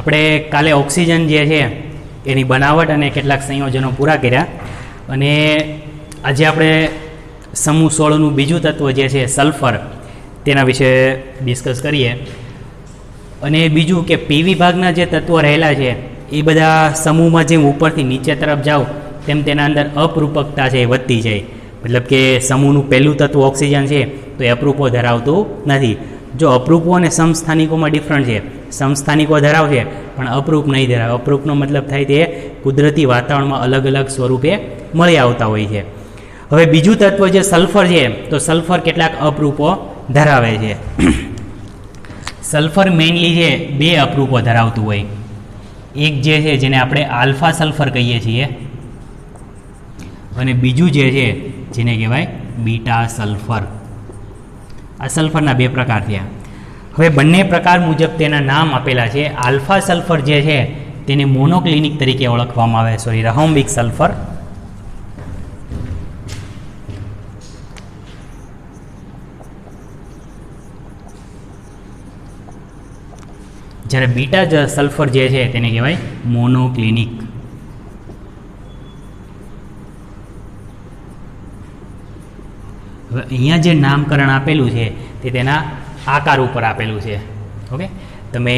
આપણે કાલે ઓક્સિજન જે છે એની બનાવટ અને કેટલાક સંયોજનો પૂરા કર્યા અને આજે આપણે સમૂહ 16નું બીજું તત્વ જે છે સલ્ફર તેના વિશે ડિસ્કસ કરીએ. અને બીજું કે પી વિભાગના જે તત્વો રહેલા છે એ બધા સમૂહમાં જેમ ઉપરથી નીચે તરફ જાઓ તેમ તેના અંદર અપરૂપકતા છે એ વધતી જાય. મતલબ કે સમૂહનું પહેલું તત્વ ઓક્સિજન છે તો એ અપરૂપો ધરાવતું નથી. જો અપરૂપો અને સમસ્થાનિકોમાં ડિફરન્ટ છે. સમસ્થાનિકો ધરાવશે પણ અપરૂપ નહીં ધરાવે. અપરૂપનો મતલબ થાય તે કુદરતી વાતાવરણમાં અલગ અલગ સ્વરૂપે મળી આવતા હોય છે. હવે બીજું તત્વ જે સલ્ફર છે તો સલ્ફર કેટલાક અપરૂપો ધરાવે છે. સલ્ફર મેઇનલી છે બે અપરૂપો ધરાવતું હોય. એક જે છે જેને આપણે આલ્ફા સલ્ફર કહીએ છીએ અને બીજું જે છે જેને કહેવાય બીટા સલ્ફર. આ સલ્ફરના બે પ્રકાર થયા. હવે બંને પ્રકાર મુજબ તેના નામ આપેલા છે. આલ્ફા સલ્ફર જે છે તેને મોનોક્લિનિક તરીકે ઓળખવામાં આવે, રહોમ્બિક સલ્ફર. જ્યારે બીટા સલ્ફર જે છે તેને કહેવાય મોનોક્લિનિક. હવે અહીંયા જે નામકરણ આપેલું છે તે તેના આકાર ઉપર આપેલું છે. ઓકે, તમે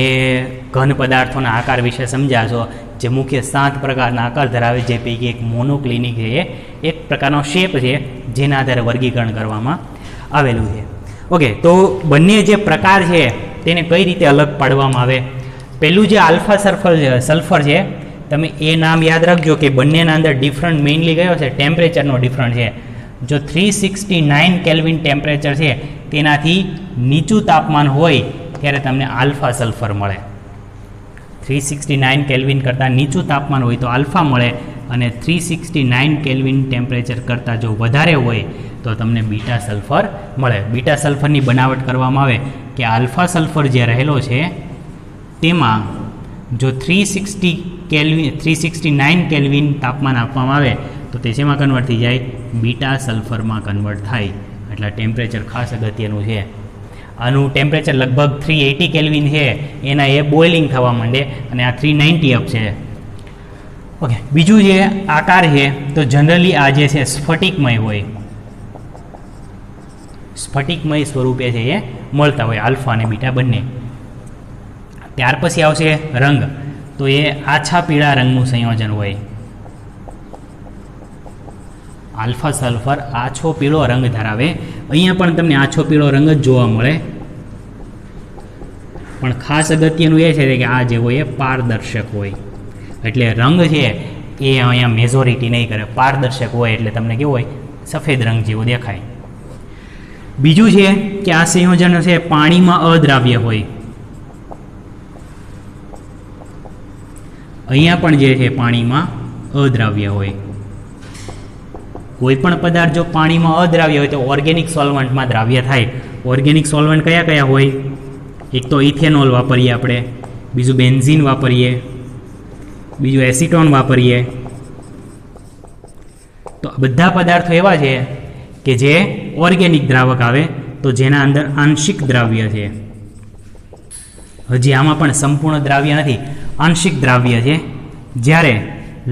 ઘન પદાર્થોના આકાર વિશે સમજાશો. જે મુખ્ય 7 પ્રકારના આકાર ધરાવે જે પૈકી એક મોનોક્લિનિક છે એ એક પ્રકારનો શેપ છે જેના આધારે વર્ગીકરણ કરવામાં આવેલું છે. ઓકે, તો બંને જે પ્રકાર છે તેને કઈ રીતે અલગ પાડવામાં આવે. પહેલું જે આલ્ફા સલ્ફર છે તમે એ નામ યાદ રાખજો કે બંનેના અંદર ડિફરન્ટ મેઇનલી કયો છે ટેમ્પરેચરનો ડિફરન્ટ છે. જો 369 કેલ્વિન ટેમ્પરેચર છે તેનાથી નીચું તાપમાન હોય ત્યારે તમને આલ્ફા સલ્ફર મળે. 369 કેલ્વિન કરતાં નીચું તાપમાન હોય તો આલ્ફા મળે અને 369 કેલ્વિન ટેમ્પરેચર કરતાં જો વધારે હોય તો તમને બીટા સલ્ફર મળે. બીટા સલ્ફરની બનાવટ કરવામાં આવે કે આલ્ફા સલ્ફર જે રહેલો છે તેમાં જો 369 કેલ્વિન તાપમાન આપવામાં આવે તો તે શેમાં કન્વર્ટ થઈ જાય બીટા સલ્ફરમાં કન્વર્ટ થાય. એટલે ટેમ્પરેચર ખાસ અગત્યનું છે. આનું ટેમ્પરેચર લગભગ 380 કેલ્વિન છે એના એ બોઇલિંગ થવા માંડે અને આ 390 અપ છે. ઓકે, બીજું જે આકાર છે તો જનરલી આ જે છે સ્ફટિકમય હોય. સ્ફટિકમય સ્વરૂપે છે એ મળતા હોય આલ્ફા અને બીટા બંને. ત્યાર પછી આવશે રંગ. તો એ આછા પીળા રંગનું સંયોજન હોય. આલ્ફા સલ્ફર આછો પીળો રંગ ધરાવે. અહીંયા પણ તમને આછો પીળો રંગ જ જોવા મળે. પણ ખાસ અગત્યનું એ છે કે આ જે હોય એ પારદર્શક હોય. એટલે રંગ છે એ અહીંયા મેજોરિટી નહીં કરે. પારદર્શક હોય એટલે તમને કેવું હોય સફેદ રંગ જેવો દેખાય. બીજું છે કે આ સંયોજન છે પાણીમાં અદ્રાવ્ય હોય. અહીંયા પણ જે છે પાણીમાં અદ્રાવ્ય હોય. કોઈ પણ પદાર્થ જો પાણીમાં અદ્રાવ્ય હોય તો ઓર્ગેનિક સોલ્વન્ટમાં દ્રાવ્ય થાય. ઓર્ગેનિક સોલ્વન્ટ કયા કયા હોય? એક તો ઇથેનોલ વાપરીએ આપણે, બીજું બેન્ઝીન વાપરીએ, બીજું એસિટોન વાપરીએ. તો બધા પદાર્થો એવા છે કે જે ઓર્ગેનિક દ્રાવક આવે તો જેના અંદર આંશિક દ્રાવ્ય છે. હજી આમાં પણ સંપૂર્ણ દ્રાવ્ય નથી, આંશિક દ્રાવ્ય છે. જ્યારે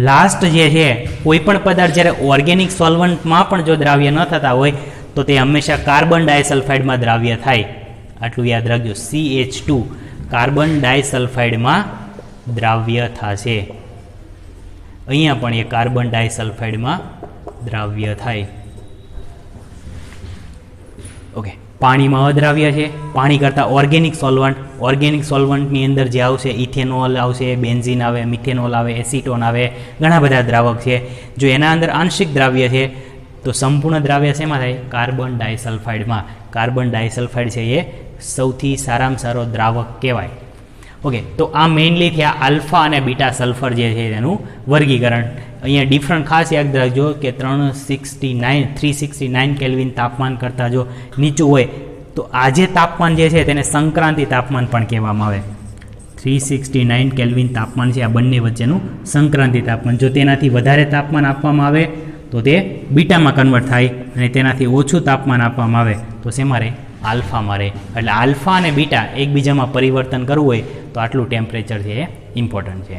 લાસ્ટ જે છે કોઈ પણ પદાર્થ જ્યારે ઓર્ગેનિક સોલ્વન્ટમાં પણ જો દ્રાવ્ય ન થતા હોય તો તે હંમેશા કાર્બન ડાયસલ્ફાઇડમાં દ્રાવ્ય થાય. આટલું યાદ રાખજો, CH2 કાર્બન ડાયસલ્ફાઇડમાં દ્રાવ્ય થશે. અહીંયા પણ એ કાર્બન ડાયસલ્ફાઇડમાં દ્રાવ્ય થાય. ઓકે, પાણીમાં અદ્રાવ્ય છે. પાણી કરતાં ઓર્ગેનિક સોલ્વન્ટની અંદર જે આવશે ઇથેનોલ આવશે, બેન્ઝીન આવે, મિથેનોલ આવે, એસિટોન આવે, ઘણા બધા દ્રાવક છે. જો એના અંદર આંશિક દ્રાવ્ય છે તો સંપૂર્ણ દ્રાવ્ય શેમાં થાય? કાર્બન ડાયસલ્ફાઇડમાં. કાર્બન ડાયસલ્ફાઇડ છે એ સૌથી સારામાં સારો દ્રાવક કહેવાય. ઓકે, તો આ મેઇનલી થયા આલ્ફા અને બીટા સલ્ફર જે છે તેનું વર્ગીકરણ. અહીંયા ડિફરન્ટ ખાસ યાદ રાખજો કે 369 કેલ્વિન તાપમાન કરતાં જો નીચું હોય તો આ જે તાપમાન જે છે તેને સંક્રાંતિ તાપમાન પણ કહેવામાં આવે. 369 કેલ્વિન તાપમાન છે આ બંને વચ્ચેનું સંક્રાંતિ તાપમાન. જો તેનાથી વધારે તાપમાન આપવામાં આવે તો તે બીટામાં કન્વર્ટ થાય અને તેનાથી ઓછું તાપમાન આપવામાં આવે તો શેમાં રહે? આલ્ફામાં રહે. એટલે આલ્ફા અને બીટા એકબીજામાં પરિવર્તન કરવું હોય તો આટલું ટેમ્પરેચર છે એ ઇમ્પોર્ટન્ટ છે.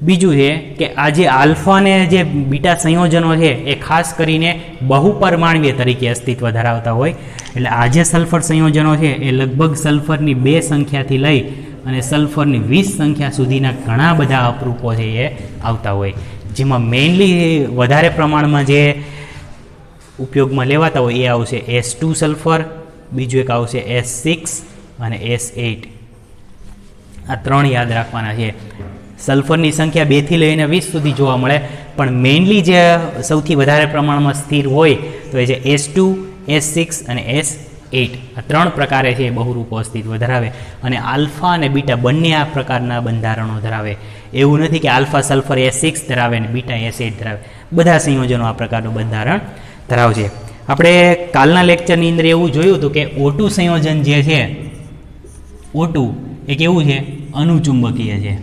બીજું છે કે આ જે આલ્ફા અને જે બીટા સંયોજનો છે એ ખાસ કરીને બહુપરમાણવીય તરીકે અસ્તિત્વ ધરાવતા હોય. એટલે આ જે સલ્ફર સંયોજનો છે એ લગભગ સલ્ફરની 2 સંખ્યાથી લઈ અને સલ્ફરની 20 સંખ્યા સુધીના ઘણા બધા અપરૂપો છે એ આવતા હોય, જેમાં મેઇનલી વધારે પ્રમાણમાં જે ઉપયોગમાં લેવાતા હોય એ આવશે S2 સલ્ફર, બીજું એક આવશે S6 અને S8. આ 3 યાદ રાખવાના છે. સલ્ફરની સંખ્યા 2 થી લઈને 20 સુધી જોવા મળે, પણ મેઇનલી જે સૌથી વધારે પ્રમાણમાં સ્થિર હોય તો એ છે S2, S6 અને S8. આ 3 પ્રકારે છે બહુરૂપો અસ્તિત્વ ધરાવે. અને આલ્ફા અને બીટા બંને આ પ્રકારના બંધારણો ધરાવે. એવું નથી કે આલ્ફા સલ્ફર S6 ધરાવે અને બીટા S8 ધરાવે. બધા સંયોજનો આ પ્રકારનું બંધારણ ધરાવશે. આપણે કાલના લેક્ચરની અંદર એવું જોયું હતું કે O2 સંયોજન જે છે, O2 એ કેવું છે? અનુચુંબકીય છે.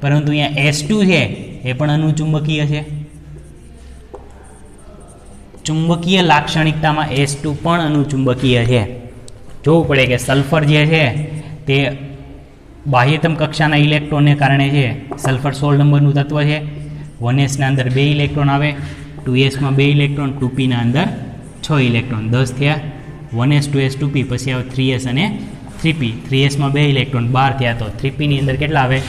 પરંતુ અહીંયા S2 છે એ પણ અનુચુંબકીય છે. ચુંબકીય લાક્ષણિકતામાં S2 પણ અનુચુંબકીય છે. જોવું પડે કે સલ્ફર જે છે તે બાહ્યતમ કક્ષાના ઇલેક્ટ્રોનને કારણે છે. સલ્ફર 16 નંબરનું તત્વ છે. 1s ના અંદર 2 ઇલેક્ટ્રોન આવે, 2sમાં 2 ઇલેક્ટ્રોન, 2p ના અંદર 6 ઇલેક્ટ્રોન, 10 થયા. 1s 2s 2p, પછી આવે 3s અને 3p. 3sમાં 2 ઇલેક્ટ્રોન 12 થયા, તો 3p ની અંદર કેટલા આવે?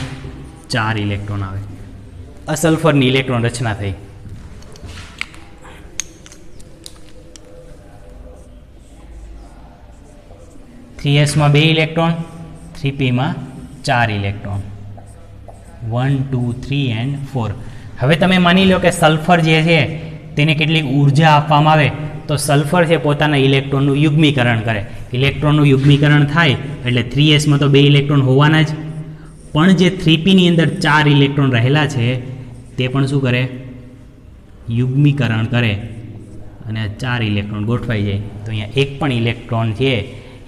4 ઇલેક્ટ્રોન આવે. આ સલ્ફરની ઇલેક્ટ્રોન રચના થઈ. માં 2 ઇલેક્ટ્રોન, 3p માં 4 ઇલેક્ટ્રોન, 1 2 3 and 4. હવે તમે માની લો કે સલ્ફર જે છે તેને કેટલીક ઉર્જા આપવામાં આવે તો સલ્ફર છે પોતાના ઇલેક્ટ્રોનનું યુગ્મીકરણ કરે. ઇલેક્ટ્રોનનું યુગ્મીકરણ થાય એટલે 3sમાં તો 2 ઇલેક્ટ્રોન હોવાના જ, પણ જે 3p ની અંદર 4 ઇલેક્ટ્રોન રહેલા છે તે પણ શું કરે? યુગ્મીકરણ કરે અને 4 ઇલેક્ટ્રોન ગોઠવાઈ જાય. તો અહીંયા એક પણ ઇલેક્ટ્રોન છે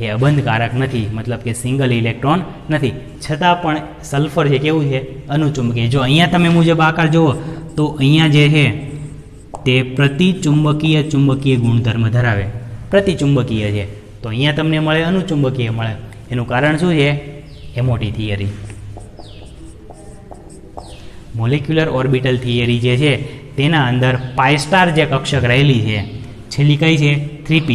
એ અબંધકારક નથી, મતલબ કે સિંગલ ઇલેક્ટ્રોન નથી. છતાં પણ સલ્ફર છે કેવું છે? અનુચુંબકીય. જો અહીંયા તમે મુજબ આકાર જુઓ તો અહીંયા જે છે તે પ્રતિચુંબકીય ચુંબકીય ગુણધર્મ ધરાવે. પ્રતિચુંબકીય છે તો અહીંયા તમને મળે અનુચુંબકીય મળે. એનું કારણ શું છે? એમોટી થિયરી, મોલેક્યુલર ઓર્બિટલ થિયરી જે છે તેના અંદર પાઈ સ્ટાર જે કક્ષક રહેલી છે, છેલ્લી કઈ છે? 3p.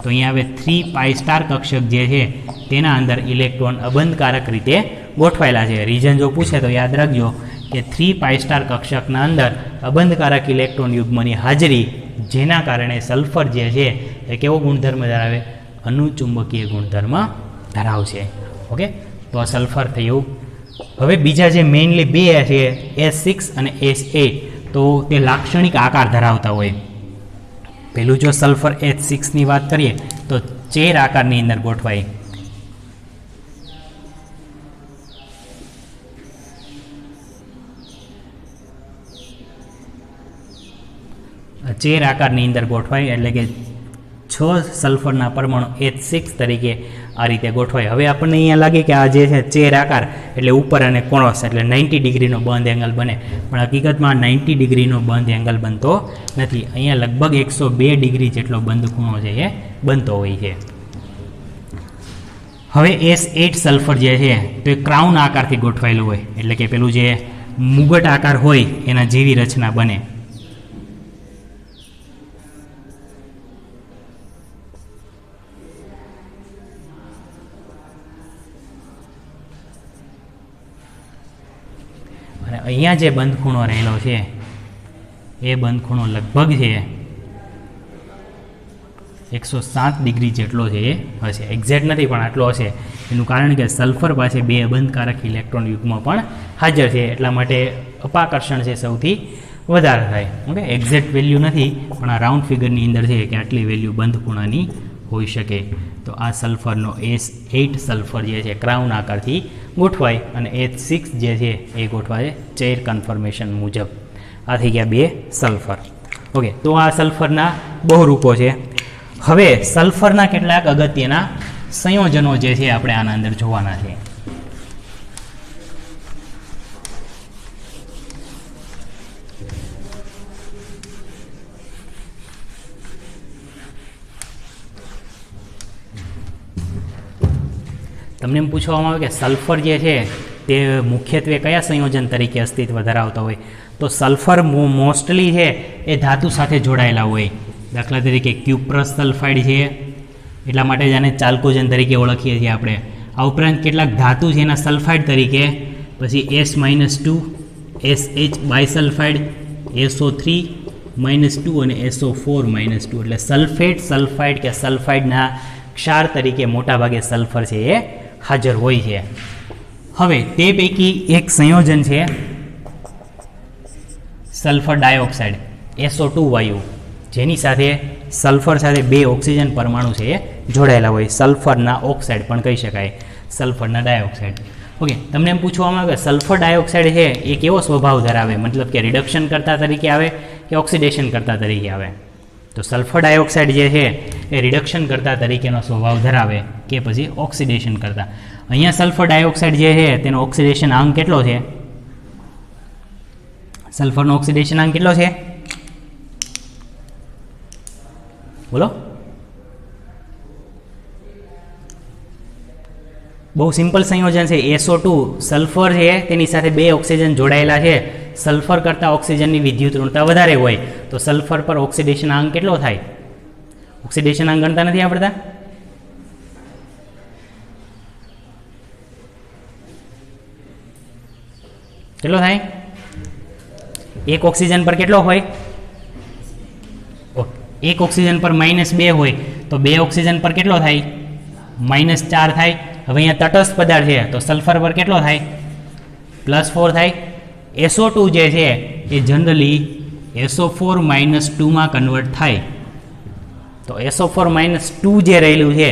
તો અહીંયા હવે 3 સ્ટાર કક્ષક જે છે તેના અંદર ઇલેક્ટ્રોન અબંધકારક રીતે ગોઠવાયેલા છે. રીઝન જો પૂછે તો યાદ રાખજો કે 3 સ્ટાર કક્ષકના અંદર અબંધકારક ઇલેક્ટ્રોન યુગ્મની હાજરી, જેના કારણે સલ્ફર જે છે એ કેવો ગુણધર્મ ધરાવે? અનુચુંબકીય ગુણધર્મ ધરાવશે. ઓકે, તો આ સલ્ફર થયું. હવે બીજા જે મેઇનલી 2 છે S6 અને S8, તો તે લાક્ષણિક આકાર ધરાવતા હોય. પેલું જો સલ્ફર H6 ની વાત કરીએ તો ચેર આકારની અંદર ગોઠવાય. ચેર આકારની અંદર ગોઠવાય એટલે કે 6 સલ્ફરના પરમાણુ H6 તરીકે આ રીતે ગોઠવાય. હવે આપણને અહીંયા લાગે કે આ જે છે ચેર આકાર એટલે ઉપર અને કોણસ એટલે 90 ડિગ્રીનો બંધ એંગલ બને, પણ હકીકતમાં 90 ડિગ્રીનો બંધ એંગલ બનતો નથી. અહીંયા લગભગ 102 ડિગ્રી જેટલો બંધ ખૂણો છે એ બનતો હોય છે. હવે S8 સલ્ફર જે છે તો એ ક્રાઉન આકારથી ગોઠવાયેલું હોય, એટલે કે પેલું જે મુગટ આકાર હોય એના જેવી રચના બને. અને અહીંયા જે બંધ ખૂણો રહેલો છે એ બંધ ખૂણો લગભગ છે 107 ડિગ્રી જેટલો છે એ હશે. એક્ઝેક્ટ નથી પણ આટલો હશે. એનું કારણ કે સલ્ફર પાસે 2 અબંધકારક ઇલેક્ટ્રોન યુગ્મ પણ હાજર છે, એટલા માટે અપાકર્ષણ છે સૌથી વધારે થાય. ઓકે, એક્ઝેક્ટ વેલ્યુ નથી પણ આ રાઉન્ડ ફિગરની અંદર છે કે આટલી વેલ્યુ બંધ ખૂણાની હોઈ શકે. તો આ સલ્ફરનો S8 સલ્ફર જે છે ક્રાઉન આકારથી ગોઠવાય અને H6 જે છે એ ગોઠવાય ચેર કન્ફર્મેશન મુજબ. આ થઈ ગયા 2 સલ્ફર. ઓકે, તો આ સલ્ફરના બહુરૂપો છે. હવે સલ્ફરના કેટલાક અગત્યના સંયોજનો જે છે આપણે આના અંદર જોવાના છે. તમને એમ પૂછવામાં આવે કે સલ્ફર જે છે તે મુખ્યત્વે કયા સંયોજન તરીકે અસ્તિત્વ ધરાવતો હોય, તો સલ્ફર મોસ્ટલી છે એ ધાતુ સાથે જોડાયેલા હોય. દાખલા તરીકે ક્યુપ્રસ સલ્ફાઇડ છે, એટલા માટે જ આને ચાલ્કોજન તરીકે ઓળખીએ છીએ આપણે. આ ઉપરાંત કેટલાક ધાતુ છે એના સલ્ફાઇડ તરીકે, પછી S-2, SH બાયસલ્ફાઇડ, SO3 -2 અને SO4 -2. એટલે સલ્ફેટ, સલ્ફાઇડ કે સલ્ફાઇડના ક્ષાર તરીકે મોટાભાગે સલ્ફર છે એ હાજર હોય છે. હવે તે પૈકી એક સંયોજન છે સલ્ફર ડાયોક્સાઇડ, SO2 વાયુ, જેની સાથે સલ્ફર સાથે 2 ઓક્સિજન પરમાણુ છે એ જોડાયેલા હોય. સલ્ફરના ઓક્સાઇડ પણ કહી શકાય, સલ્ફરના ડાયોક્સાઇડ. ઓકે, તમને એમ પૂછવામાં આવે કે સલ્ફર ડાયોક્સાઇડ છે એ કેવો સ્વભાવ ધરાવે, મતલબ કે રિડક્શન કરતા તરીકે આવે કે ઓક્સિડેશન કરતા તરીકે આવે. તો સલ્ફર ડાયોક્સાઇડ જે છે એ રિડક્શન કરતા તરીકેનો સ્વભાવ ધરાવે કે પછી ઓક્સિડેશન કરતા. અહીંયા સલ્ફર ડાયોક્સાઇડ જે છે તેનો ઓક્સિડેશન આંક કેટલો છે? સલ્ફરનો ઓક્સિડેશન આંક કેટલો છે? બોલો. બહુ સિમ્પલ સંયોજન છે. SO2 સલ્ફર છે તેની સાથે 2 ઓક્સિજન જોડાયેલા છે. સલ્ફર કરતાં ઓક્સિજનની વિદ્યુત ઋણતા વધારે હોય તો સલ્ફર પર ઓક્સિડેશન આંક કેટલો થાય? ઓક્સિડેશન આંક ગણતા નથી આવડતા? કેટલો થાય? એક ઓક્સિજન પર કેટલો હોય? એક ઓક્સિજન પર -2 હોય તો 2 ઓક્સિજન પર કેટલો થાય? -4 થાય. હવે અહીંયા તટસ્થ પદાર્થ છે તો સલ્ફર પર કેટલો થાય? +4 થાય. SO2 જે છે એ જનરલી SO4 -2 માં કન્વર્ટ થાય. તો SO4 -2 જે રહેલું છે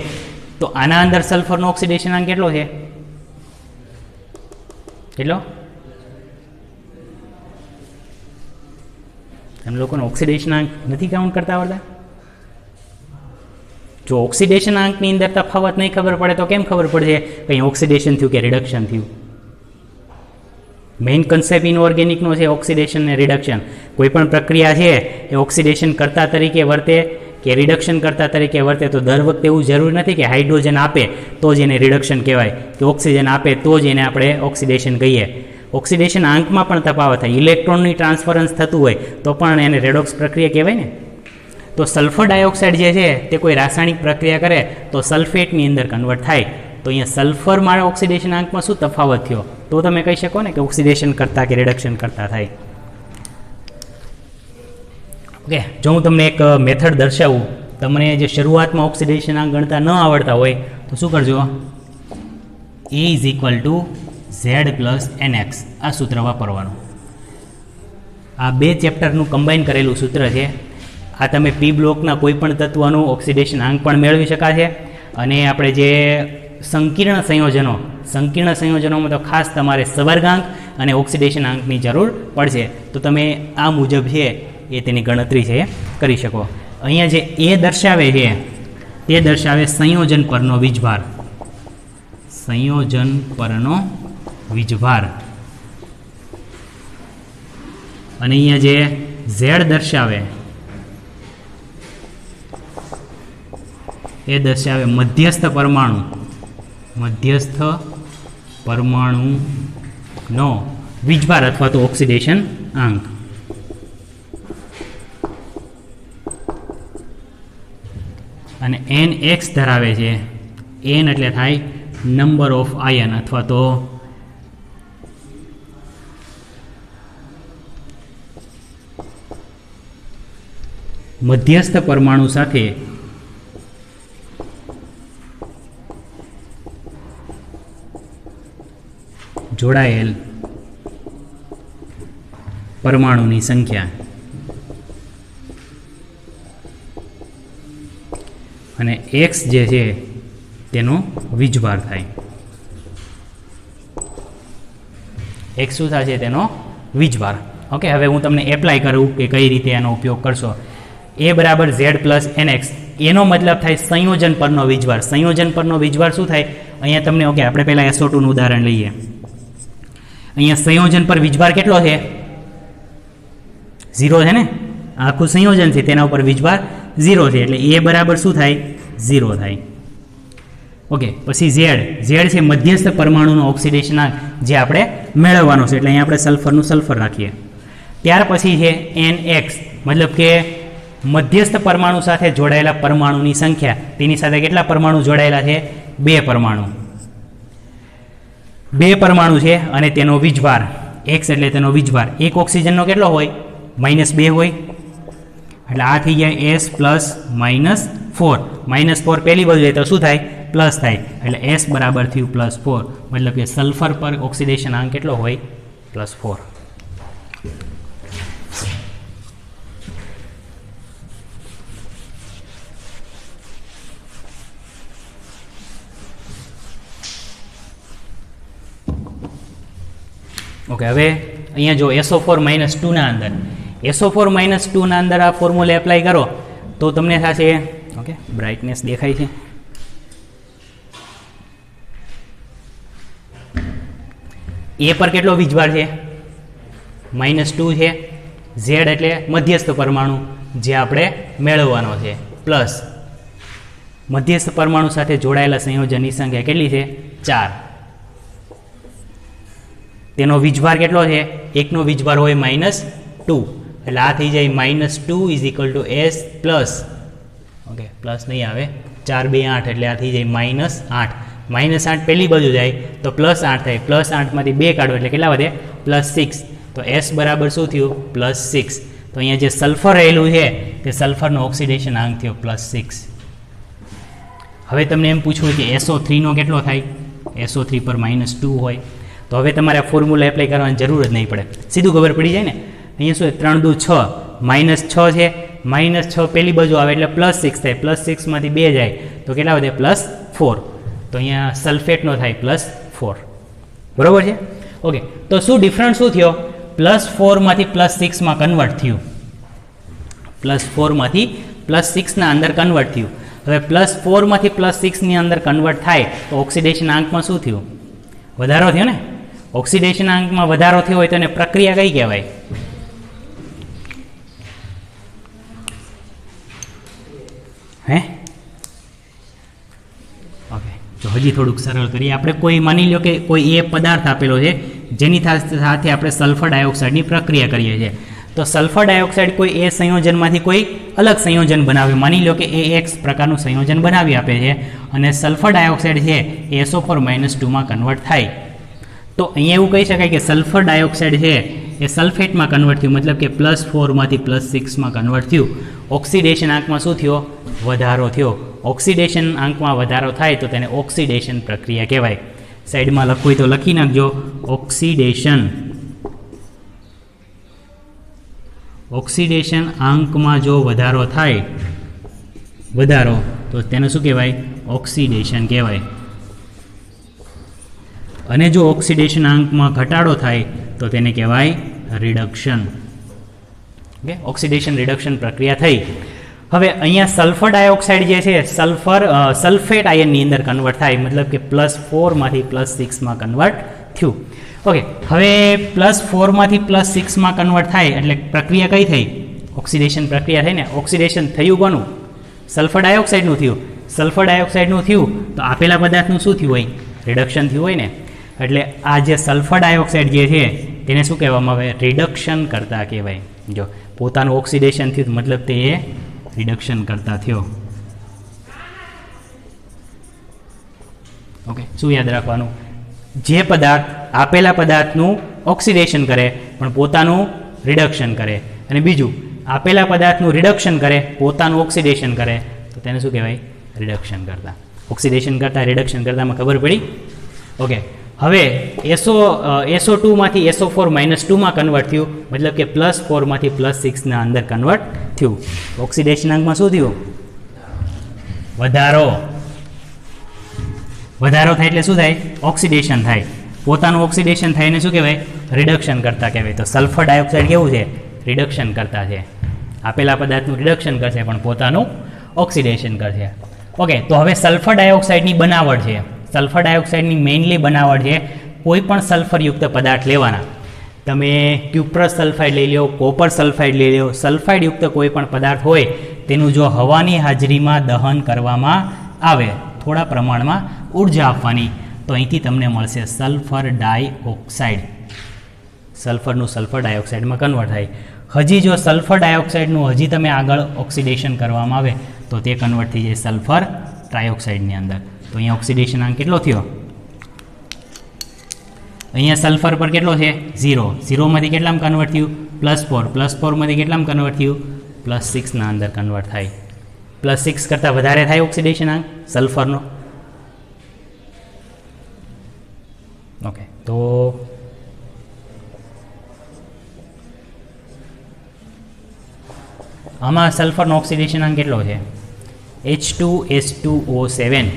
તો આના અંદર સલ્ફરનો ઓક્સિડેશન આંક કેટલો છે? કેટલો? એમ લોકોને ઓક્સિડેશન આંક નથી કાઉન્ટ કરતા આવડતા? જો ઓક્સિડેશન આંકની અંદર તફાવત નહીં ખબર પડે તો કેમ ખબર પડશે કંઈ ઓક્સિડેશન થયું કે રિડક્શન થયું? મેઇન કન્સેપ્ટ ઇનઓર્ગેનિકનો છે ઓક્સિડેશન અને રિડક્શન. કોઈ પણ પ્રક્રિયા છે એ ઓક્સિડેશન કરતા તરીકે વર્તે કે રિડક્શન કરતા તરીકે વર્તે તો દર વખતે એવું જરૂર નથી કે હાઇડ્રોજન આપે તો જ એને રિડક્શન કહેવાય કે ઓક્સિજન આપે તો જ એને આપણે ઓક્સિડેશન કહીએ. ઓક્સિડેશન આંકમાં પણ તફાવત થાય. ઇલેક્ટ્રોનની ટ્રાન્સફરન્સ થતું હોય તો પણ એને રેડોક્સ પ્રક્રિયા કહેવાય ને. તો સલ્ફર ડાયોક્સાઇડ જે છે તે કોઈ રાસાયણિક પ્રક્રિયા કરે તો સલ્ફેટની અંદર કન્વર્ટ થાય. તો અહીંયા સલ્ફરમાં ઓક્સિડેશન આંકમાં શું તફાવત થયો તો તમે કહી શકો ને કે ઓક્સિડેશન કરતા કે રિડક્શન કરતા થાય. ઓકે, જો હું તમને એક મેથડ દર્શાવું, તમને જે શરૂઆતમાં ઓક્સિડેશન આંક ગણતા ન આવડતા હોય તો શું કરજો? A = Z + NX આ સૂત્ર વાપરવાનું. આ 2 ચેપ્ટરનું કમ્બાઈન કરેલું સૂત્ર છે. આ તમે P બ્લોકના કોઈ પણ તત્વનું ઓક્સિડેશન આંક પણ મેળવી શકાશે. અને આપણે જે સંકીર્ણ સંયોજનોમાં તો ખાસ તમારે સવર્ગાંક અને ઓક્સિડેશન આંકની જરૂર પડશે. તો તમે આ મુજબ છે એ તેની ગણતરી છે કરી શકો. અહીંયા જે A દર્શાવે છે તે દર્શાવે સંયોજન પરનો વીજભાર. સંયોજન પરનો વીજભાર. અને અહીંયા જે Z દર્શાવે એ દર્શાવે મધ્યસ્થ પરમાણુનો વીજભાર અથવા તો ઓક્સિડેશન આંક. અને NX ધરાવે છે. N એટલે થાય નંબર ઓફ આયન અથવા તો મધ્યસ્થ પરમાણુ સાથે જોડાયેલ પરમાણુની સંખ્યા. અને X જે છે તેનો વીજભાર થાય. X શું થશે? તેનો વીજભાર. ઓકે, હવે હું તમને એપ્લાય કરું કે કઈ રીતે એનો ઉપયોગ કરશો. A = Z + NX એનો મતલબ થાય સંયોજન પરનો વીજભાર. સંયોજન પરનો વીજભાર શું થાય? અહીંયા તમને ઓકે, આપણે પહેલાં SO2 નું ઉદાહરણ લઈએ. અહીંયા સંયોજન પર વીજભાર કેટલો છે? 0 છે ને. આખું સંયોજન છે તેના ઉપર વીજભાર 0 છે એટલે A બરાબર શું થાય? 0 થાય. ઓકે, પછી ઝેડ છે મધ્યસ્થ પરમાણુનો ઓક્સિડેશનાંક જે આપણે મેળવવાનો છે, એટલે અહીંયા આપણે સલ્ફરનું સલ્ફર રાખીએ. ત્યાર પછી છે NX, મતલબ કે મધ્યસ્થ પરમાણુ સાથે જોડાયેલા પરમાણુની સંખ્યા. તેની સાથે કેટલા પરમાણુ જોડાયેલા છે? 2 પરમાણુ. 2 પરમાણુ છે અને તેનો વીજભાર X એટલે તેનો વીજભાર. એક ઓક્સિજનનો કેટલો હોય? -2 હોય. એટલે આ થઈ જાય S પ્લસ -4. -4 પહેલી બાજુ જાય તો શું થાય? પ્લસ થાય. એટલે S બરાબર થયું +4. મતલબ કે સલ્ફર પર ઓક્સિડેશન આંક કેટલો હોય? +4. ઓકે, હવે અહીંયા જો SO4 - 2 ના અંદર SO4 - 2 ના અંદર આ ફોર્મ્યુલા એપ્લાય કરો તો તમને થશે, ઓકે બ્રાઇટનેસ દેખાય છે, એ પર કેટલો વીજભાર છે? -2 છે. Z એટલે મધ્યસ્થ પરમાણુ જે આપણે મેળવવાનો છે, પ્લસ મધ્યસ્થ પરમાણુ સાથે જોડાયેલા સંયોજનની સંખ્યા કેટલી છે? 4. તેનો વીજભાર કેટલો છે? એકનો વીજભાર હોય -2, એટલે આ થઈ જાય -2 = S પ્લસ, ઓકે પ્લસ નહીં આવે, 4 2 8, એટલે આ થઈ જાય -8. -8 પહેલી બાજુ જાય તો +8 થાય. +8 માંથી 2 કાઢો એટલે કેટલા વધે? +6. તો S બરાબર શું થયું? +6. તો અહીંયા જે સલ્ફર રહેલું છે તે સલ્ફરનો ઓક્સિડેશન આંક થયો +6. હવે તમને એમ પૂછવું કે SO3 નો કેટલો થાય? SO3 પર -2 હોય તો હવે તમારે આ ફોર્મ્યુલા એપ્લાય કરવાની જરૂર જ નહીં પડે, સીધું ખબર પડી જાય ને. અહીંયા શું 3 2 6, -6 છે, -6 પહેલી બાજુ આવે એટલે +6 થાય. +6 માંથી 2 જાય તો કેટલા વધે? +4. તો અહીંયા સલ્ફેટનો થાય +4. બરોબર છે? ઓકે, તો શું ડિફરન્સ શું થયો? +4 માંથી +6 માં કન્વર્ટ થયું. +4 માંથી +6 ના અંદર કન્વર્ટ થયું. હવે +4 માંથી +6 ની અંદર કન્વર્ટ થાય તો ઓક્સિડેશન આંકમાં શું થયું? વધારો થયો ને. ઓક્સિડેશન આંકમાં વધારો થયો હોય તો એને પ્રક્રિયા કઈ કહેવાય? હે? ઓકે, તો હજી થોડુંક સરળ કરીએ આપણે. કોઈ માની લો કે કોઈ એ પદાર્થ આપેલો છે જેની સાથે આપણે સલ્ફર ડાયોક્સાઇડની પ્રક્રિયા કરીએ છીએ. તો સલ્ફર ડાયોક્સાઇડ કોઈ એ સંયોજનમાંથી કોઈ અલગ સંયોજન બનાવે, માની લો કે AX પ્રકારનું સંયોજન બનાવી આપે છે અને સલ્ફર ડાયોક્સાઇડ છે એ SO4 - 2 માં કન્વર્ટ થાય. તો અહીંયા એવું કહી શકાય કે સલ્ફર ડાયોક્સાઇડ છે એ સલ્ફેટમાં કન્વર્ટ થયું, મતલબ કે +4 માંથી +6 માં કન્વર્ટ થયું. ઓક્સિડેશન આંકમાં શું થયો? વધારો થયો. ઓક્સિડેશન આંકમાં વધારો થાય તો તેને ઓક્સિડેશન પ્રક્રિયા કહેવાય. સાઈડમાં લખવું હોય તો લખી નાખજો, ઓક્સિડેશન. ઓક્સિડેશન આંકમાં જો વધારો થાય, તો તેને શું કહેવાય? ઓક્સિડેશન કહેવાય. અને જો ઓક્સિડેશન આંકમાં ઘટાડો થાય તો તેને કહેવાય રિડક્શન. ઓકે, ઓક્સિડેશન રિડક્શન પ્રક્રિયા થઈ. હવે અહીંયા સલ્ફર ડાયોક્સાઇડ જે છે સલ્ફેટ આયનની અંદર કન્વર્ટ થાય, મતલબ કે +4 માંથી +6 માં કન્વર્ટ થયું. ઓકે, હવે +4 માંથી +6 માં કન્વર્ટ થાય એટલે પ્રક્રિયા કઈ થઈ? ઓક્સિડેશન પ્રક્રિયા થઈ ને. ઓક્સિડેશન થયું કોનું? સલ્ફર ડાયોક્સાઇડનું થયું. સલ્ફર ડાયોક્સાઇડનું થયું તો આપેલા પદાર્થનું શું થયું હોય? રિડક્શન થયું હોય ને. એટલે આ જે સલ્ફર ડાયોક્સાઇડ જે છે તેને શું કહેવામાં આવે? રિડક્શન કરતા કહેવાય. જો પોતાનું ઓક્સિડેશન થયું મતલબ તે એ રિડક્શન કરતા થયો. ઓકે, શું યાદ રાખવાનું? જે પદાર્થ આપેલા પદાર્થનું ઓક્સિડેશન કરે પણ પોતાનું રિડક્શન કરે, અને બીજું આપેલા પદાર્થનું રિડક્શન કરે પોતાનું ઓક્સિડેશન કરે તો તેને શું કહેવાય? રિડક્શન કરતા. ઓક્સિડેશન કરતા રિડક્શન કરતામાં ખબર પડી? ઓકે, હવે SO2 માંથી SO4 - 2 માં કન્વર્ટ થયું, મતલબ કે +4 માંથી +6 ના અંદર કન્વર્ટ થયું. ઓક્સિડેશન આંકમાં શું થયું? વધારો. વધારો થાય એટલે શું થાય? ઓક્સિડેશન થાય. પોતાનું ઓક્સિડેશન થાય એને શું કહેવાય? રિડક્શન કરતા કહેવાય. તો સલ્ફર ડાયોક્સાઇડ કેવું છે? રિડક્શન કરતા છે. આપેલા પદાર્થનું રિડક્શન કરશે પણ પોતાનું ઓક્સિડેશન કરશે. ઓકે, તો હવે સલ્ફર ડાયોક્સાઇડની બનાવટ છે. સલ્ફર ડાયોક્સાઇડની મેઇનલી બનાવટ છે કોઈ પણ સલ્ફરયુક્ત પદાર્થ લેવાના. તમે ક્યુપ્રસ સલ્ફાઇડ લઈ લો, કોપર સલ્ફાઇડ લઈ લો, સલ્ફાઇડયુક્ત કોઈ પણ પદાર્થ હોય તેનું જો હવાની હાજરીમાં દહન કરવામાં આવે, થોડા પ્રમાણમાં ઉર્જા આપવાની. તો અહીંથી તમને મળશે સલ્ફર ડાયોક્સાઇડ. સલ્ફરનું સલ્ફર ડાયોક્સાઇડમાં કન્વર્ટ થાય. હજી જો સલ્ફર ડાયોક્સાઇડનું હજી તમે આગળ ઓક્સિડેશન કરવામાં આવે તો તે કન્વર્ટ થઈ જાય સલ્ફર ટ્રાયોક્સાઇડની અંદર. તો અહીંયા ઓક્સિડેશન આંક કેટલો થયો? અહીંયા સલ્ફર પર કેટલો છે? 0. 0માંથી કેટલામાં કન્વર્ટ થયું? +4. +4માંથી કેટલામાં કન્વર્ટ થયું? +6ના અંદર કન્વર્ટ થાય. +6 કરતાં વધારે થાય ઓક્સિડેશન આંક સલ્ફરનો. ઓકે, તો આમાં સલ્ફરનો ઓક્સિડેશન આંક કેટલો છે? H2S2O7.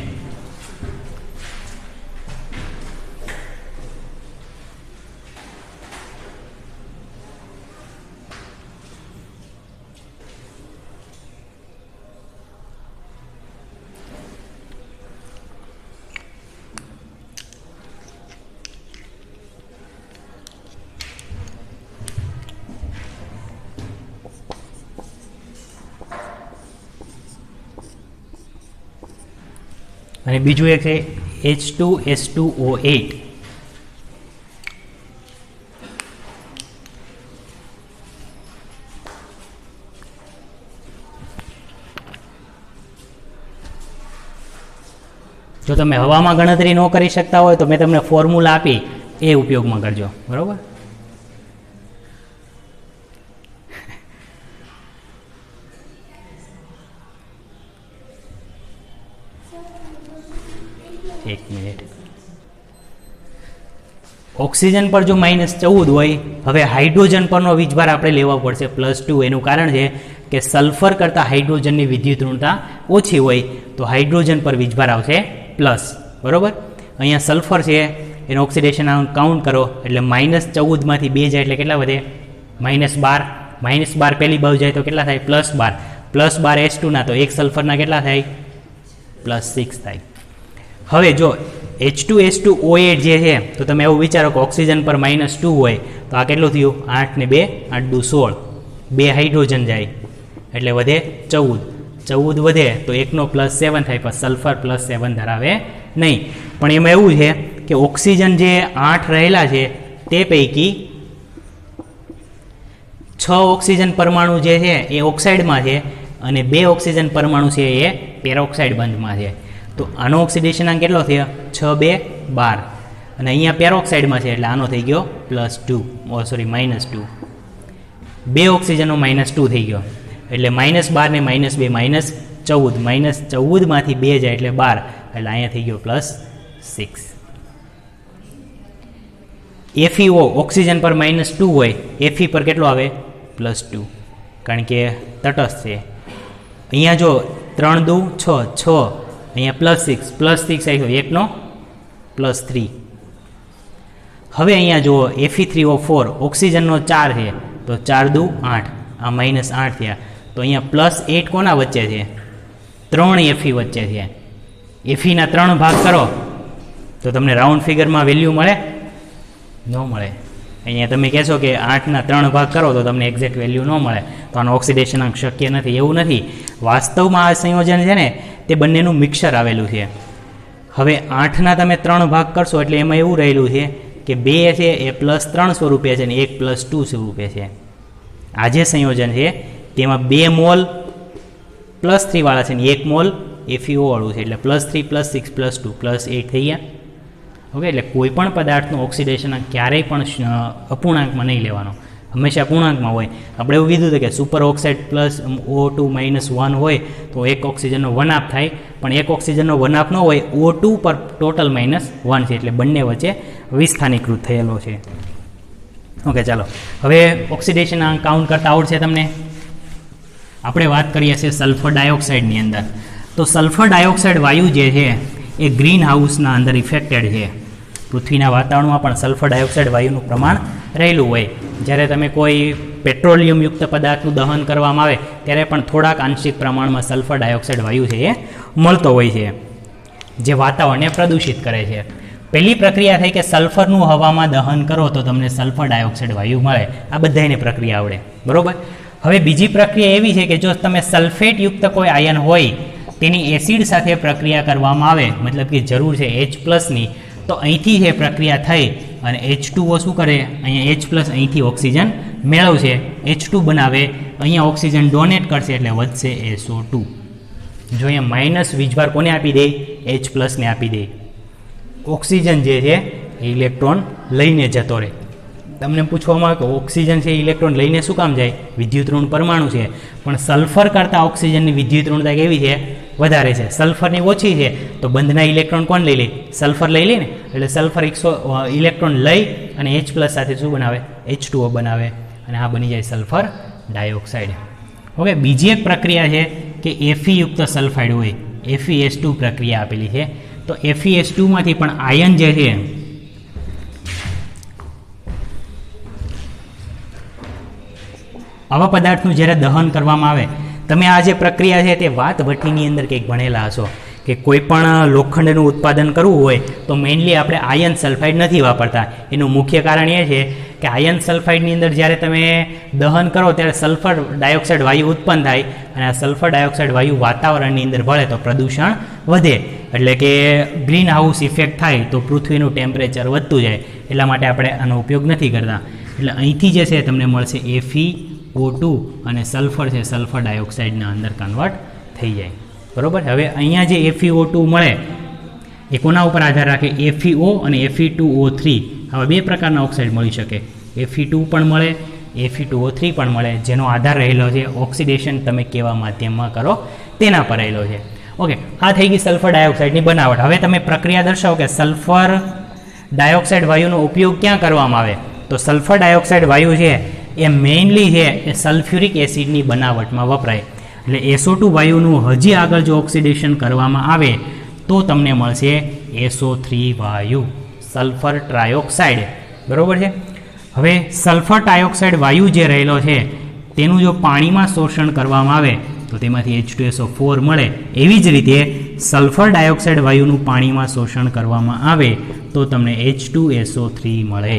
અને બીજું એક છે H2S2O8. જો તમે હવામાં ગણતરી ન કરી શકતા હોય તો મેં તમને ફોર્મ્યુલા આપી એ ઉપયોગમાં કરજો, બરાબર? એક મિનિટ. ઓક્સિજન પર જો -14 હોય, હવે હાઇડ્રોજન પરનો વીજભાર આપણે લેવો પડશે +2. એનું કારણ છે કે સલ્ફર કરતાં હાઇડ્રોજનની વિદ્યુત ઋણતા ઓછી હોય તો હાઇડ્રોજન પર વીજભાર આવશે પ્લસ, બરાબર? અહીંયા સલ્ફર છે એનું ઓક્સિડેશન કાઉન્ટ કરો એટલે -14માંથી 2 જાય એટલે કેટલા વધે? -12. -12 પહેલી બાજુ જાય તો કેટલા થાય? +12. +12 H2ના તો એક સલ્ફરના કેટલા થાય? +6 થાય. હવે જો H2S2O8 જે છે તો તમે એવું વિચારો કે ઓક્સિજન પર -2 હોય તો આ કેટલું થયું? 8 ને 2 8 દુ 16. 2 હાઇડ્રોજન જાય એટલે વધે 14. 14 વધે તો એકનો +7 થાય, પણ સલ્ફર +7 ધરાવે નહીં. પણ એમાં એવું છે કે ઓક્સિજન જે 8 રહેલા છે તે પૈકી 6 ઓક્સિજન પરમાણુ જે છે એ ઓક્સાઇડમાં છે અને 2 ઓક્સિજન પરમાણુ છે એ પેરોક્સાઇડ બંધમાં છે. તો આનો ઓક્સિડેશન આંક કેટલો થયો? 6 2 12. અને અહીંયા પેરોક્સાઇડમાં છે એટલે આનો થઈ ગયો +2, -2. 2 ઓક્સિજનનો -2 થઈ ગયો એટલે -12 ને -2 -14. -14માંથી 2 જાય એટલે 12 એટલે અહીંયા થઈ ગયો +6. FeO ઓક્સિજન પર -2 હોય, Fe પર કેટલો આવે? +2, કારણ કે તટસ્થ છે. અહીંયા જો 3 દુ 6 6, અહીંયા +6 આવ્યો, એકનો +3. હવે અહીંયા જુઓ Fe3O4 ઓક્સિજનનો 4 છે તો 4 દુ 8, આ -8 થયા. તો અહીંયા +8 કોના વચ્ચે છે? 3 Fe વચ્ચે છે. Feના 3 ભાગ કરો તો તમને રાઉન્ડ ફિગરમાં વેલ્યુ મળે? ન મળે. અહીંયા તમે કહેશો કે 8ના 3 ભાગ કરો તો તમને એક્ઝેક્ટ વેલ્યુ ન મળે, તો આનો ઓક્સિડેશન અંક શક્ય નથી. એવું નથી, વાસ્તવમાં આ સંયોજન છે ને તે બંનેનું મિક્સર આવેલું છે. હવે 8ના તમે 3 ભાગ કરશો એટલે એમાં એવું રહેલું છે કે 2 છે એ +3 સ્વરૂપે છે અને 1 +2 સ્વરૂપે છે. આ જે સંયોજન છે તેમાં 2 મોલ +3 વાળા છે ને 1 મોલ FeO વાળું છે એટલે +3 +6 +2 +8 થઈ ગયા. ઓકે, એટલે કોઈ પણ પદાર્થનો ઓક્સિડેશન ક્યારેય પણ અપૂર્ણાંકમાં નહીં લેવાનો, હંમેશા પૂર્ણાંકમાં હોય. આપણે એવું કીધું હતું કે સુપર ઓક્સાઇડ +O2 -1 હોય તો એક ઓક્સિજનનો 1 થાય, પણ એક ઓક્સિજનનો 1 ન હોય, O2 પર ટોટલ -1 છે એટલે બંને વચ્ચે વિસ્થાનીકૃત થયેલો છે. ઓકે, ચાલો હવે ઓક્સિડેશન કાઉન્ટ કરતા આવડશે તમને. આપણે વાત કરીએ છીએ સલ્ફર ડાયોક્સાઇડની અંદર. તો સલ્ફર ડાયોક્સાઇડ વાયુ જે છે એ ગ્રીન હાઉસના અંદર ઇફેક્ટેડ છે. પૃથ્વીના વાતાવરણમાં પણ સલ્ફર ડાયોક્સાઇડ વાયુનું પ્રમાણ રહેલું હોય. જ્યારે તમે કોઈ પેટ્રોલિયમયુક્ત પદાર્થનું દહન કરવામાં આવે ત્યારે પણ થોડાક આંશિક પ્રમાણમાં સલ્ફર ડાયોક્સાઇડ વાયુ છે એ મળતો હોય છે, જે વાતાવરણને પ્રદૂષિત કરે છે. પહેલી પ્રક્રિયા થઈ કે સલ્ફરનું હવામાં દહન કરો તો તમને સલ્ફર ડાયોક્સાઇડ વાયુ મળે. આ બધાને પ્રક્રિયા આવડે, બરાબર? હવે બીજી પ્રક્રિયા એવી છે કે જો તમે સલ્ફેટયુક્ત કોઈ આયન હોય તેની એસિડ સાથે પ્રક્રિયા કરવામાં આવે, મતલબ કે જરૂર છે H+ની, તો અહીંથી જે પ્રક્રિયા થઈ અને H2O શું કરે, અહીંયા H+ અહીંથી ઓક્સિજન મેળવશે, H2 બનાવે, અહીંયા ઓક્સિજન ડોનેટ કરશે એટલે વધશે SO2. જો અહીંયા માઇનસ વીજભાર કોને આપી દે, H+ને આપી દે. ઓક્સિજન જે છે એ ઇલેક્ટ્રોન લઈને જતો રહે. તમને પૂછવામાં આવે કે ઓક્સિજન છે ઇલેક્ટ્રોન લઈને શું કામ જાય, વિદ્યુત ઋણ પરમાણુ છે, પણ સલ્ફર કરતાં ઓક્સિજનની વિદ્યુત ઋણતા કેવી છે, વધારે છે. સલ્ફરની ઓછી છે તો બંધના ઇલેક્ટ્રોન કોણ લઈ લે, સલ્ફર લઈ લે ને, એટલે સલ્ફર ઇલેક્ટ્રોન લઈ અને H+ સાથે શું બનાવે, H2O બનાવે, અને આ બની જાય સલ્ફર ડાયોક્સાઇડ. ઓકે, બીજી એક પ્રક્રિયા છે કે Fe યુક્ત સલ્ફાઇડ હોય, FeS2 પ્રક્રિયા આપેલી છે. તો FeS2માંથી પણ આયન જે છે આવા પદાર્થનું જ્યારે દહન કરવામાં આવે, તમે આ જે પ્રક્રિયા છે તે વાત ભઠ્ઠીની અંદર કંઈક ભણેલા હશો કે કોઈ પણ લોખંડનું ઉત્પાદન કરવું હોય તો મેઇનલી આપણે આયન સલ્ફાઇડ નથી વાપરતા. એનું મુખ્ય કારણ એ છે કે આયન સલ્ફાઇડની અંદર જ્યારે તમે દહન કરો ત્યારે સલ્ફર ડાયોક્સાઇડ વાયુ ઉત્પન્ન થાય, અને આ સલ્ફર ડાયોક્સાઇડ વાયુ વાતાવરણની અંદર ભળે તો પ્રદૂષણ વધે, એટલે કે ગ્રીન હાઉસ ઇફેક્ટ થાય તો પૃથ્વીનું ટેમ્પરેચર વધતું જાય. એટલા માટે આપણે આનો ઉપયોગ નથી કરતા. એટલે અહીંથી જે છે તમને મળશે FeO2 અને સલ્ફર છે સલ્ફર ડાયોક્સાઇડના અંદર કન્વર્ટ થઈ જાય. બરાબર. હવે અહીંયા જે FeO2 મળે એ કોના ઉપર આધાર રાખે, FeO અને Fe2O3 આવા બે પ્રકારના ઓક્સાઇડ મળી શકે. Fe2 પણ મળે, Fe2O3 પણ મળે, જેનો આધાર રહેલો છે ઓક્સિડેશન તમે કેવા માધ્યમમાં કરો તેના પર રહેલો છે. ઓકે, આ થઈ ગઈ સલ્ફર ડાયોક્સાઇડની બનાવટ. હવે તમે પ્રક્રિયા દર્શાવો કે સલ્ફર ડાયોક્સાઇડ વાયુનો ઉપયોગ ક્યાં કરવામાં આવે, તો સલ્ફર ડાયોક્સાઇડ વાયુ છે એ મેઇનલી છે એ સલ્ફ્યુરિક એસિડની બનાવટમાં વપરાય. એટલે SO2 વાયુનું હજી આગળ જો ઓક્સિડેશન કરવામાં આવે તો તમને મળશે SO3 વાયુ, સલ્ફર ટ્રાયોક્સાઇડ. બરાબર છે. હવે સલ્ફર ટ્રાયોક્સાઇડ વાયુ જે રહેલો છે તેનું જો પાણીમાં શોષણ કરવામાં આવે તો તેમાંથી H2SO4 મળે. એવી જ રીતે સલ્ફર ડાયોક્સાઇડ વાયુનું પાણીમાં શોષણ કરવામાં આવે તો તમને H2SO3 મળે.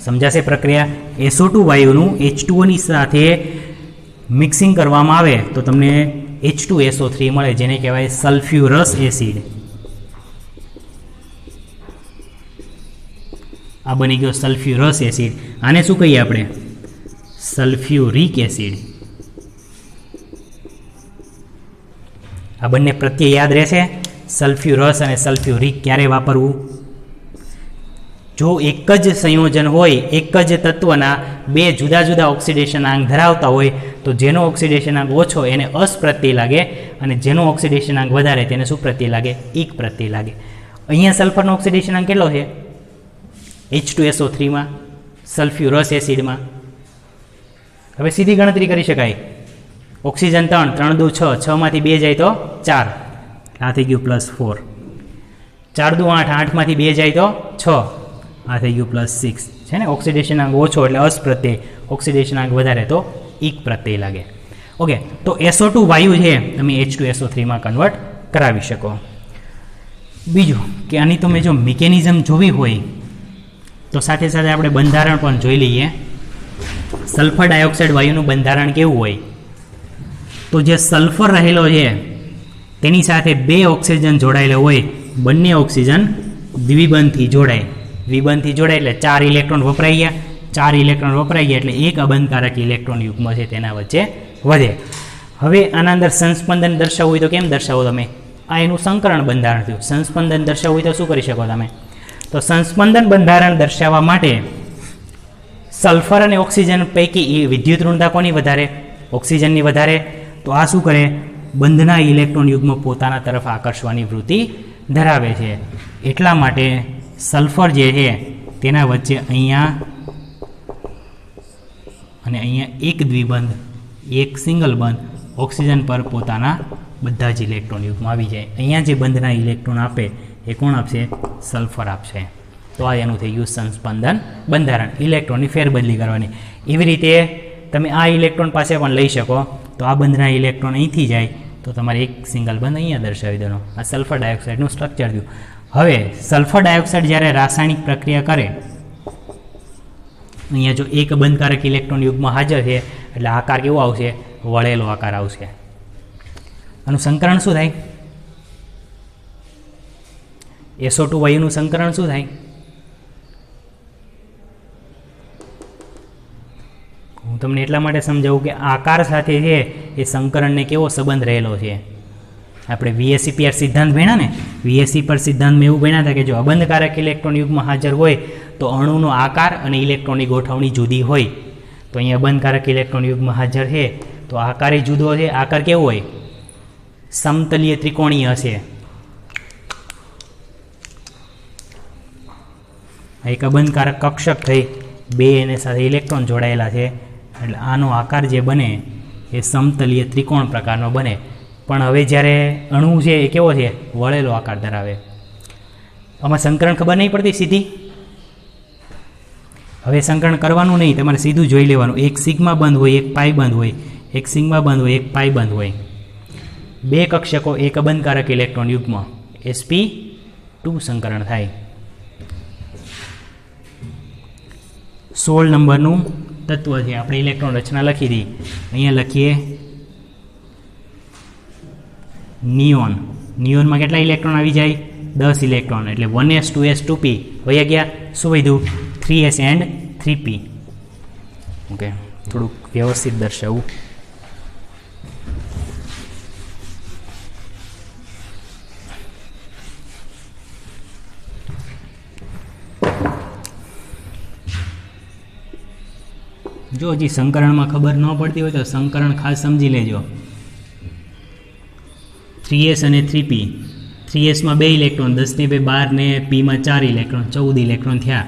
સમજાશે પ્રક્રિયા? SO2 વાયુનું H2O ની સાથે મિક્સિંગ કરવામાં આવે તો તમને H2SO3 મળે, જેને કહેવાય સલ્ફ્યુરસ એસિડ. આ બની ગયો સલ્ફ્યુરસ એસિડ. આને શું કહીએ આપણે? Sulphuric acid. આ બંને પ્રત્યય યાદ રહેશે, સલ્ફ્યુરસ અને સલ્ફ્યુરિક. ક્યારે વાપરવું? જો એક જ સંયોજન હોય, એક જ તત્વના બે જુદા જુદા ઓક્સિડેશન આંક ધરાવતા હોય તો જેનો ઓક્સિડેશન આંક ઓછો એને અસ પ્રત્યય લાગે, અને જેનો ઓક્સિડેશન આંક વધારે તેને શું પ્રત્યય લાગે? ઇક પ્રત્યય લાગે. અહીંયા સલ્ફરનો ઓક્સિડેશન આંક કેટલો છે? H2SO3માં, સલ્ફ્યુરસ એસિડમાં. હવે સીધી ગણતરી કરી શકાય. ઓક્સિજન 3, 3 દુ 6, 6માંથી 2 જાય તો 4, આ થઈ ગયું +4. 4 દુ 8, 8માંથી 2 જાય તો 6, આ થઈ ગયું +6. છે ને, ઓક્સિડેશન આંક ઓછો એટલે અસ પ્રત્યય, ઓક્સિડેશન આંક વધારે તો ઇક પ્રત્યય લાગે. ઓકે, તો SO2 વાયુ છે તમે H2SO3માં કન્વર્ટ કરાવી શકો. બીજું કે આની તમે જો મિકેનિઝમ જોવી હોય તો સાથે સાથે આપણે બંધારણ પણ જોઈ લઈએ. સલ્ફર ડાયોક્સાઇડ વાયુનું બંધારણ કેવું હોય? તો જે સલ્ફર રહેલો છે તેની સાથે 2 ઓક્સિજન જોડાયેલો હોય, બંને ઓક્સિજન દ્વિબંધથી જોડાય. દ્વિબંધથી જોડાય એટલે 4 ઇલેક્ટ્રોન વપરાઈ ગયા. 4 ઇલેક્ટ્રોન વપરાઈ ગયા એટલે એક અબંધકારક ઇલેક્ટ્રોન યુગ્મ છે તેના વચ્ચે વધે. હવે આના અંદર સંસ્પંદન દર્શાવવું હોય તો કેમ દર્શાવો તમે? આ એનું સંકરણ બંધારણ થયું. સંસ્પંદન દર્શાવવું હોય તો શું કરી શકો તમે? તો સંસ્પંદન બંધારણ દર્શાવવા માટે સલ્ફર અને ઓક્સિજન પૈકી વિદ્યુત ઋણતા કોની વધારે? ઓક્સિજનની વધારે. તો આ શું કરે? બંધના ઇલેક્ટ્રોન યુગ્મ પોતાના તરફ આકર્ષવાની વૃત્તિ ધરાવે છે. એટલા માટે સલ્ફર જે છે તેના વચ્ચે અહીંયા અને અહીંયા એક દ્વિબંધ, એક સિંગલ બંધ ઓક્સિજન પર પોતાના બધા જ ઇલેક્ટ્રોન યુગ્મ આવી જાય. અહીંયા જે બંધના ઇલેક્ટ્રોન આપે એ કોણ આપશે? સલ્ફર આપશે. તો આ એનું થઈ ગયું સંસ્પંદન બંધારણ. ઇલેક્ટ્રોનની ફેરબદલી કરવાની. એવી રીતે તમે આ ઇલેક્ટ્રોન પાસે પણ લઈ શકો. તો આ બંધના ઇલેક્ટ્રોન અહીંથી જાય તો તમારે એક સિંગલ બંધ અહીંયા દર્શાવી દેવાનો. આ સલ્ફર ડાયોક્સાઇડનું સ્ટ્રક્ચર થયું. હવે સલ્ફર ડાયોક્સાઇડ જ્યારે રાસાયણિક પ્રક્રિયા કરે, અહીંયા જો એક બંધકારક ઇલેક્ટ્રોન યુગ્મ હાજર છે એટલે આકાર કેવો આવશે? વળેલો આકાર આવશે. આનું સંકરણ શું થાય? SO2 વાયુનું સંકરણ શું થાય? હું તમને એટલા માટે સમજાવું કે આકાર સાથે છે એ સંકરણને કેવો સંબંધ રહેલો છે. આપણે VSEPR સિદ્ધાંત ભણ્યા ને, VSEPR સિદ્ધાંતમાં એવું ભણ્યા હતા કે જો અબંધકારક ઇલેક્ટ્રોન યુગ્મ હાજર હોય તો અણુનો આકાર અને ઇલેક્ટ્રોનની ગોઠવણી જુદી હોય. તો અહીંયા અબંધકારક ઇલેક્ટ્રોન યુગ્મ હાજર છે તો આકાર જુદો છે. આકાર કેવો હોય? સમતલીય ત્રિકોણીય હશે. એક અબંધકારક કક્ષક થઈ, બે એની સાથે ઇલેક્ટ્રોન જોડાયેલા છે, એટલે આનો આકાર જે બને એ સમતલીય ત્રિકોણ પ્રકારનો બને. પણ હવે જ્યારે અણુ છે એ કેવો છે? વળેલો આકાર ધરાવે. આમાં સંકરણ ખબર નહીં પડતી સીધી. હવે સંકરણ કરવાનું નહીં, તમારે સીધું જોઈ લેવાનું. એક સિગ્મા બંધ હોય, એક પાઈ બંધ હોય, એક સિગ્મા બંધ હોય, એક પાઈ બંધ હોય. બે કક્ષકો, એક અબંધકારક ઇલેક્ટ્રોન યુગ્મ, sp2 સંકરણ થાય. 16 નંબરનું તત્વ છે. આપણે ઇલેક્ટ્રોન રચના લખી હતી. અહીંયા લખીએ નિયોન. નિયોનમાં કેટલા ઇલેક્ટ્રોન આવી જાય? 10 ઇલેક્ટ્રોન. એટલે 1s 2s 2p વયા ગયા. શું વધ્યું? 3s and 3p. ઓકે, થોડુંક વ્યવસ્થિત દર્શાવું. જો હજી સંકરણમાં ખબર ન પડતી હોય તો સંકરણ ખાસ સમજી લેજો. 3s અને 3p. 3sમાં 2 ઇલેક્ટ્રોન, 10 ને 2 12 ને pમાં 4 ઇલેક્ટ્રોન, 14 ઇલેક્ટ્રોન થયા.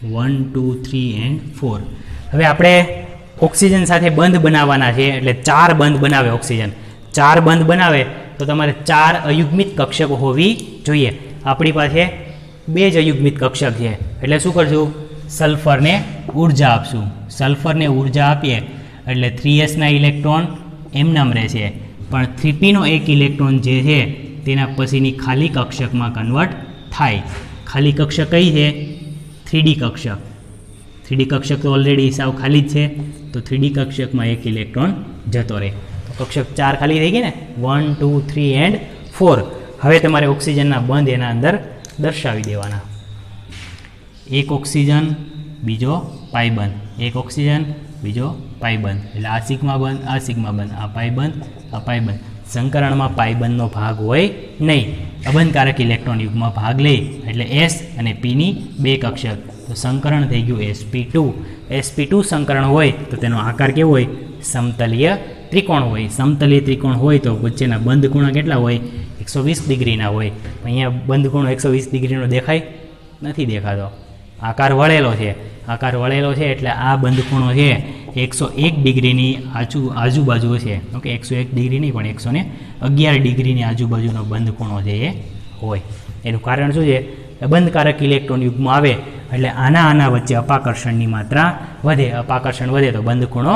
1 2 3 એન્ડ 4. હવે આપણે ઓક્સિજન સાથે બંધ બનાવવાના છે, એટલે 4 બંધ બનાવે ઓક્સિજન. 4 બંધ બનાવે તો તમારે 4 અયુગ્મિત કક્ષકો હોવી જોઈએ. આપણી પાસે 2 જ અયુગ્મિત કક્ષક છે, એટલે શું કરશું? સલ્ફરને ઉર્જા આપશું. સલ્ફરને ઉર્જા આપીએ એટલે 3sના ઇલેક્ટ્રોન એમનામ રહેશે, પણ 3pનો એક ઇલેક્ટ્રોન જે છે તેના પછીની ખાલી કક્ષકમાં કન્વર્ટ થાય. ખાલી કક્ષક કઈ છે? 3D કક્ષક. 3D કક્ષક તો ઓલરેડી સાવ ખાલી જ છે, તો 3D કક્ષકમાં એક ઇલેક્ટ્રોન જતો રહે. તો કક્ષક 4 ખાલી થઈ ગઈ ને. 1 2 3 એન્ડ 4. હવે તમારે ઓક્સિજનના બંધ એના અંદર દર્શાવી દેવાના. એક ઓક્સિજન, બીજો પાઈ બંધ, એક ઓક્સિજન, બીજો પાઈ બંધ. એટલે આ સિગ્મા બંધ, આ સિગ્મા બંધ, આ પાઈ બંધ, આ પાઈ બંધ. સંકરણમાં પાઈ બંધનો ભાગ હોય નહીં. અબંધકારક ઇલેક્ટ્રોન યુગમાં ભાગ લે એટલે s અને p ની 2 કક્ષક. તો સંકરણ થઈ ગયું sp2. sp2 સંકરણ હોય તો તેનો આકાર કેવો હોય? સમતલીય ત્રિકોણ હોય. સમતલીય ત્રિકોણ હોય તો વચ્ચેના બંધ ખૂણા કેટલા હોય? 120 ડિગ્રીના હોય. અહીંયા બંધ ખૂણો 120 ડિગ્રીનો દેખાય નથી દેખાતો. આકાર વળેલો છે. આકાર વળેલો છે એટલે આ બંધ ખૂણો છે 101 ડિગ્રીની આજુબાજુ છે. ઓકે, 101 ડિગ્રી નહીં પણ 111 ડિગ્રીની આજુબાજુનો બંધ ખૂણો છે એ હોય. એનું કારણ શું છે? અબંધકારક ઇલેક્ટ્રોન યુગમાં આવે એટલે આના વચ્ચે અપાકર્ષણની માત્રા વધે. અપાકર્ષણ વધે તો બંધ ખૂણો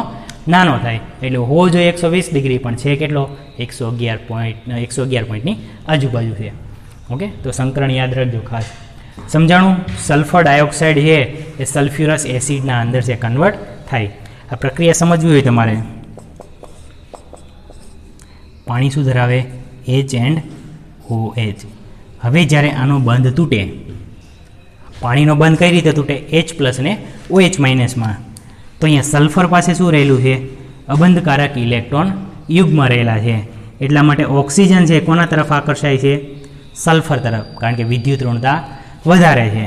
નાનો થાય. એટલે હોવો જોઈએ 120 ડિગ્રી, પણ છે કેટલો? 111 પોઈન્ટની આજુબાજુ છે. ઓકે, તો સંકરણ યાદ રાખજો ખાસ. સમજાણું? સલ્ફર ડાયોક્સાઇડ છે એ સલ્ફ્યુરસ એસિડના અંદર છે કન્વર્ટ થાય. આ પ્રક્રિયા સમજવી હોય તમારે. પાણી શું ધરાવે? H and OH. હવે જ્યારે આનો બંધ તૂટે, પાણીનો બંધ કઈ રીતે તૂટે? H+ ને OH- માં. તો અહીંયા સલ્ફર પાસે શું રહેલું છે? અબંધકારક ઇલેક્ટ્રોન યુગમાં રહેલા છે. એટલા માટે ઓક્સિજન છે કોના તરફ આકર્ષાય છે? સલ્ફર તરફ, કારણ કે વિદ્યુત ઋણતા વધારે છે.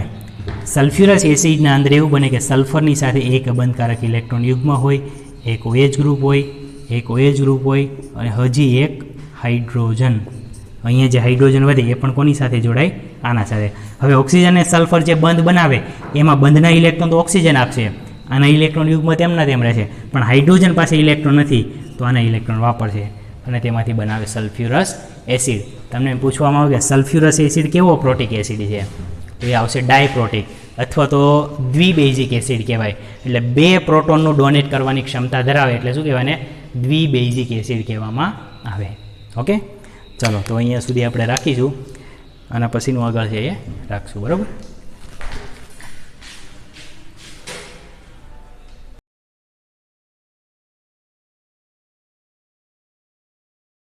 સલ્ફ્યુરસ એસિડના અંદર એવું બને કે સલ્ફરની સાથે એક અબંધકારક ઇલેક્ટ્રોન યુગમાં હોય, એક OH ગ્રુપ હોય, એક OH ગ્રુપ હોય, અને હજી એક હાઇડ્રોજન. અહીંયા જે હાઇડ્રોજન વધે એ પણ કોની સાથે જોડાય? આના સાથે. હવે ઓક્સિજન અને સલ્ફર જે બંધ બનાવે એમાં બંધના ઇલેક્ટ્રોન તો ઓક્સિજન આપશે, આના ઇલેક્ટ્રોન યુગમાં તેમના તેમ રહેશે. પણ હાઇડ્રોજન પાસે ઇલેક્ટ્રોન નથી તો આના ઇલેક્ટ્રોન વાપરશે અને તેમાંથી બનાવે સલ્ફ્યુરસ એસિડ. તમને પૂછવામાં આવે કે સલ્ફ્યુરસ એસિડ કેવો પ્રોટિક એસિડ છે? તો એ આવશે ડાયપ્રોટિક અથવા તો દ્વિબેઝિક એસિડ કહેવાય. એટલે 2 પ્રોટોનનું ડોનેટ કરવાની ક્ષમતા ધરાવે એટલે શું કહેવાય? ને દ્વિબેઝિક એસિડ કહેવામાં આવે. ઓકે, ચાલો તો અહીંયા સુધી આપણે રાખીશું. આના પછીનું આગળ છે એ રાખશું. બરાબર.